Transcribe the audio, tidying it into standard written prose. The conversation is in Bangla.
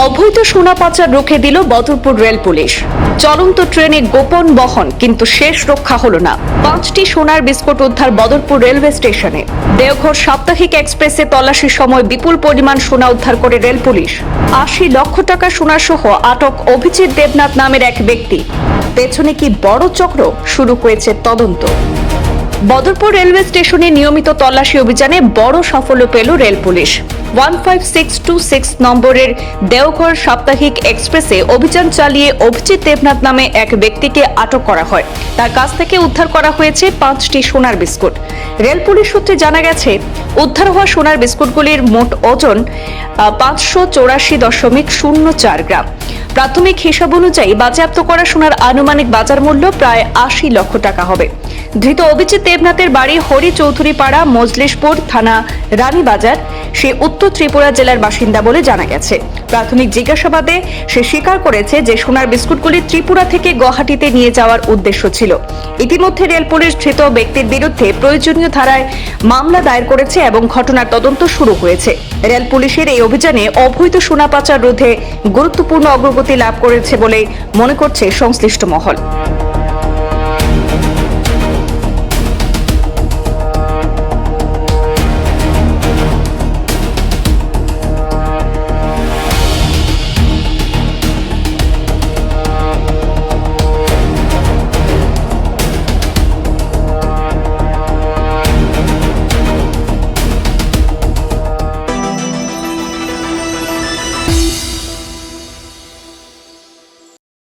অবৈধ সোনা পাচার রুখে দিল বদরপুর রেল পুলিশ। চলন্ত ট্রেনে গোপন বহন, কিন্তু শেষ রক্ষা হলো না। 5টি সোনার বিস্কুট উদ্ধার বদরপুর রেলওয়ে স্টেশনে। দেওঘর সাপ্তাহিক এক্সপ্রেসে তল্লাশির সময় বিপুল পরিমাণ সোনা উদ্ধার করে রেল পুলিশ। 80 লক্ষ টাকা সোনা সহ আটক অভিজিৎ দেবনাথ নামের এক ব্যক্তি। পেছনে কি বড় চক্র? শুরু হয়েছে তদন্ত। বদরপুর রেলওয়ে স্টেশনে নিয়মিত তল্লাশি অভিযানে বড় সাফল্য পেল রেল পুলিশ। 15626 নম্বরের দেওঘর সাপ্তাহিক এক্সপ্রেসে অভিযান চালিয়ে অভিজিৎ দেবনাথ নামে এক ব্যক্তিকে আটক করা হয়। তার কাছ থেকে উদ্ধার করা হয়েছে 5টি সোনার বিস্কুট। রেল পুলিশ সূত্রে জানা গেছে, উদ্ধার হওয়া সোনার বিস্কুটগুলির মোট ওজন 584.04 গ্রাম। প্রাথমিক হিসাব অনুযায়ী বাজেয়াপ্ত করা সোনার আনুমানিক বাজার মূল্য প্রায় 80 লক্ষ টাকা হবে। ধৃত অভিজিৎ দেবনাথের বাড়ি হরি চৌধুরী পাড়া, মজলিশপুর থানা, রানীবাজার। সে উত্তর ত্রিপুরা জেলার বাসিন্দা বলে জানা গেছে। প্রাথমিক জিজ্ঞাসাবাদে সে স্বীকার করেছে যে সোনার বিস্কুটগুলি ত্রিপুরা থেকে গুয়াহাটিতে নিয়ে যাওয়ার উদ্দেশ্য ছিল। ইতিমধ্যে রেল পুলিশ ধৃত ব্যক্তির বিরুদ্ধে প্রয়োজনীয় ধারায় মামলা দায়ের করেছে এবং ঘটনার তদন্ত শুরু হয়েছে। রেল পুলিশের এই অভিযানে অবৈধ সোনা পাচার রোধে গুরুত্বপূর্ণ অগ্রগতি লাভ করেছে বলে মনে করছে সংশ্লিষ্ট মহল।